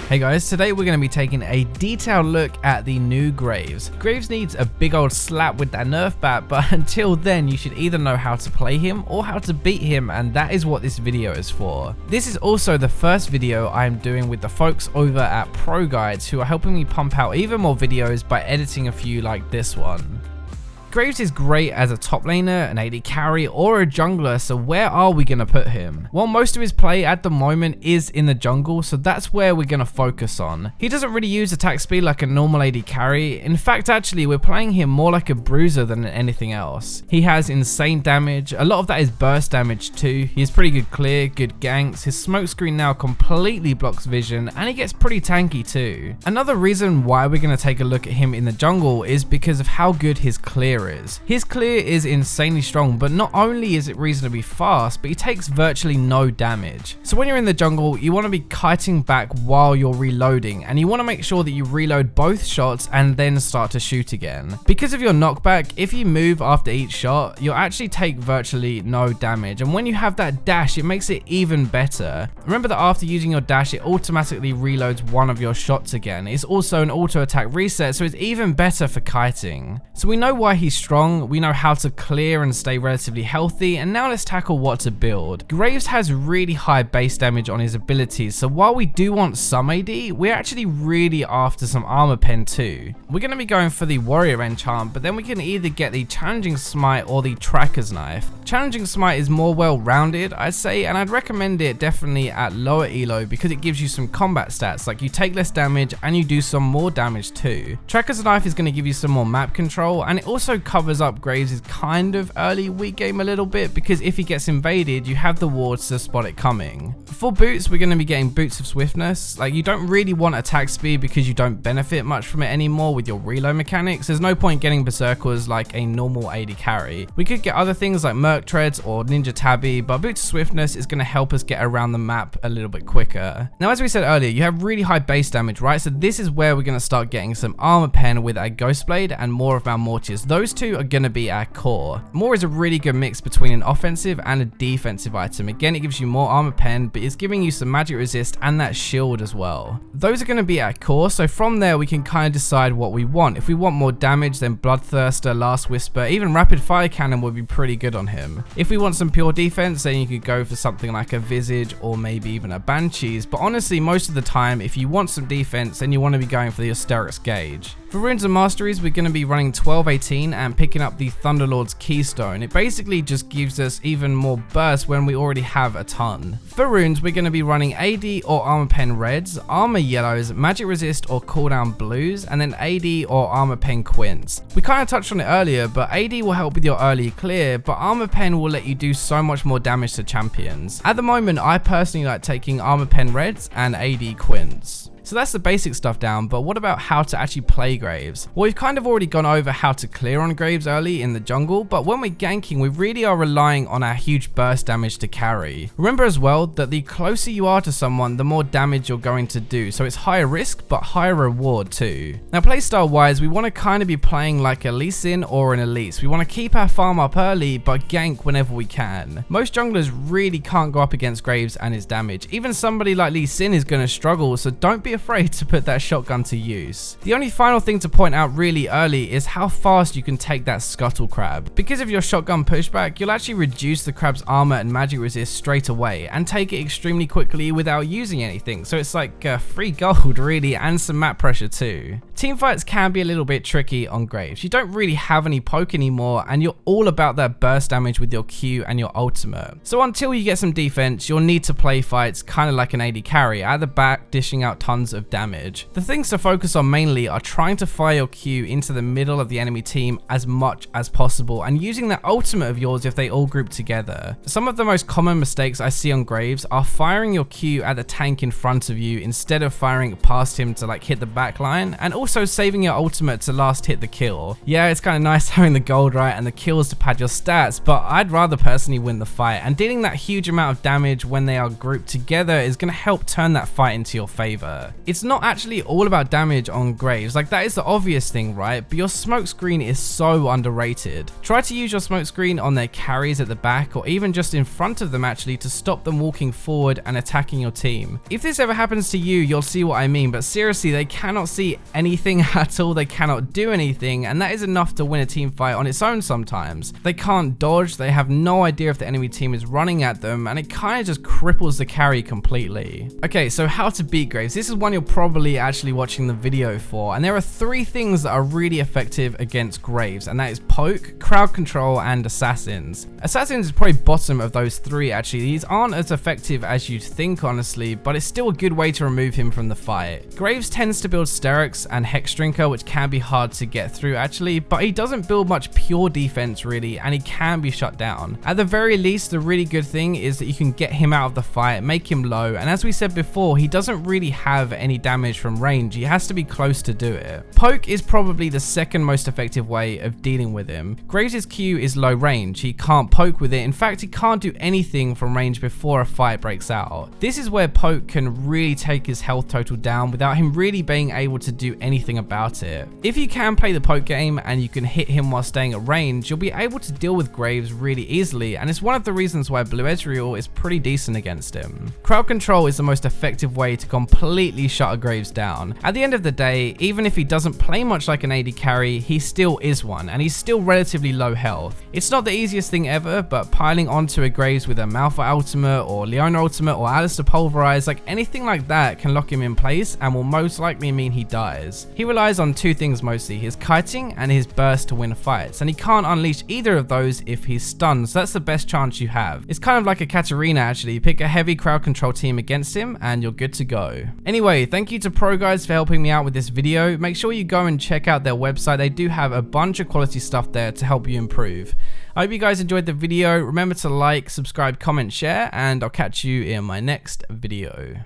Hey guys, today we're going to be taking a detailed look at the new Graves. Graves needs a big old slap with that nerf bat, but until then you should either know how to play him or how to beat him, and that is what this video is for. This is also the first video I am doing with the folks over at Pro Guides who are helping me pump out even more videos by editing a few like this one. Graves is great as a top laner, an AD carry, or a jungler, so where are we going to put him? Well, most of his play at the moment is in the jungle, so that's where we're going to focus on. He doesn't really use attack speed like a normal AD carry. In fact, actually, we're playing him more like a bruiser than anything else. He has insane damage, a lot of that is burst damage too. He has pretty good clear, good ganks, his smoke screen now completely blocks vision, and he gets pretty tanky too. Another reason why we're going to take a look at him in the jungle is because of how good his clear is. His clear is insanely strong, but not only is it reasonably fast, but he takes virtually no damage. So when you're in the jungle, you want to be kiting back while you're reloading, and you want to make sure that you reload both shots and then start to shoot again. Because of your knockback, if you move after each shot, you'll actually take virtually no damage, and when you have that dash, it makes it even better. Remember that after using your dash, it automatically reloads one of your shots again. It's also an auto attack reset, so it's even better for kiting. So we know why he's strong, we know how to clear and stay relatively healthy, and now let's tackle what to build. Graves has really high base damage on his abilities, so while we do want some AD, we're actually really after some armor pen too. We're going to be going for the warrior enchant, but then we can either get the challenging smite or the tracker's knife. Challenging smite is more well rounded, I'd say, and I'd recommend it definitely at lower elo because it gives you some combat stats, like you take less damage and you do some more damage too. Tracker's knife is going to give you some more map control, and it also covers up Graves' kind of early weak game a little bit, because if he gets invaded, you have the wards to spot it coming. For boots, we're going to be getting boots of swiftness. Like, you don't really want attack speed because you don't benefit much from it anymore with your reload mechanics. There's no point getting berserkers like a normal AD carry. We could get other things like merc treads or ninja tabby, but boots of swiftness is going to help us get around the map a little bit quicker. Now, as we said earlier, you have really high base damage, right? So this is where we're going to start getting some armor pen with a ghost blade and more of our mortars. Those two are going to be our core. More is a really good mix between an offensive and a defensive item. Again, it gives you more armor pen, but it's giving you some magic resist and that shield as well. Those are going to be our core, so from there we can kind of decide what we want. If we want more damage, then Bloodthirster, Last Whisper, even Rapid Fire Cannon would be pretty good on him. If we want some pure defense, then you could go for something like a Visage or maybe even a Banshees, but honestly, most of the time, if you want some defense, then you want to be going for the Asterix Gauge. For runes and masteries, we're going to be running 12-18 and picking up the Thunderlord's Keystone. It basically just gives us even more burst when we already have a ton. For runes, we're going to be running AD or armor pen reds, armor yellows, magic resist or cooldown blues, and then AD or armor pen quints. We kind of touched on it earlier, but AD will help with your early clear, but armor pen will let you do so much more damage to champions. At the moment, I personally like taking armor pen reds and AD quints. So that's the basic stuff down, but what about how to actually play Graves? Well, we've kind of already gone over how to clear on Graves early in the jungle, but when we're ganking, we really are relying on our huge burst damage to carry. Remember as well that the closer you are to someone, the more damage you're going to do, so it's higher risk, but higher reward too. Now, playstyle wise, we want to kind of be playing like a Lee Sin or an Elise. We want to keep our farm up early, but gank whenever we can. Most junglers really can't go up against Graves and his damage. Even somebody like Lee Sin is going to struggle, so don't be afraid to put that shotgun to use. The only final thing to point out really early is how fast you can take that scuttle crab. Because of your shotgun pushback, you'll actually reduce the crab's armor and magic resist straight away and take it extremely quickly without using anything, so it's like free gold really, and some map pressure too. Teamfights can be a little bit tricky on Graves. You don't really have any poke anymore, and you're all about that burst damage with your Q and your ultimate. So until you get some defense, you'll need to play fights kind of like an AD carry, at the back dishing out tons of damage. The things to focus on mainly are trying to fire your Q into the middle of the enemy team as much as possible, and using that ultimate of yours if they all group together. Some of the most common mistakes I see on Graves are firing your Q at the tank in front of you instead of firing past him to like hit the back line, and also saving your ultimate to last hit the kill. Yeah, it's kind of nice having the gold right and the kills to pad your stats, but I'd rather personally win the fight, and dealing that huge amount of damage when they are grouped together is going to help turn that fight into your favor. It's not actually all about damage on Graves, like that is the obvious thing, right? But your smoke screen is so underrated. Try to use your smoke screen on their carries at the back or even just in front of them actually to stop them walking forward and attacking your team. If this ever happens to you, you'll see what I mean, but seriously, they cannot see anything at all, they cannot do anything, and that is enough to win a team fight on its own sometimes. They can't dodge, they have no idea if the enemy team is running at them, and it kind of just cripples the carry completely. Okay, so how to beat Graves. This is one you're probably actually watching the video for, and there are 3 things that are really effective against Graves, and that is poke, crowd control, and assassins. Assassins is probably bottom of those 3 actually. These aren't as effective as you'd think honestly, but it's still a good way to remove him from the fight. Graves tends to build Sterix and Hex Drinker, which can be hard to get through actually, but he doesn't build much pure defense really, and he can be shut down. At the very least, the really good thing is that you can get him out of the fight, make him low, and as we said before, he doesn't really have any damage from range. He has to be close to do it. Poke is probably the second most effective way of dealing with him. Graves' Q is low range. He can't poke with it. In fact, he can't do anything from range before a fight breaks out. This is where poke can really take his health total down without him really being able to do anything about it. If you can play the poke game and you can hit him while staying at range, you'll be able to deal with Graves really easily, and it's one of the reasons why Blue Ezreal is pretty decent against him. Crowd control is the most effective way to completely shut a Graves down. At the end of the day, even if he doesn't play much like an AD carry, he still is one, and he's still relatively low health. It's not the easiest thing ever, but piling onto a Graves with a Malphite ultimate or Leona ultimate or Alistar Pulverize, like anything like that can lock him in place and will most likely mean he dies. He relies on 2 things mostly, his kiting and his burst to win fights, and he can't unleash either of those if he's stunned, so that's the best chance you have. It's kind of like a Katarina actually. Pick a heavy crowd control team against him and you're good to go. Anyway, thank you to Pro Guys for helping me out with this video. Make sure you go and check out their website. They do have a bunch of quality stuff there to help you improve. I hope you guys enjoyed the video. Remember to like, subscribe, comment, share, and I'll catch you in my next video.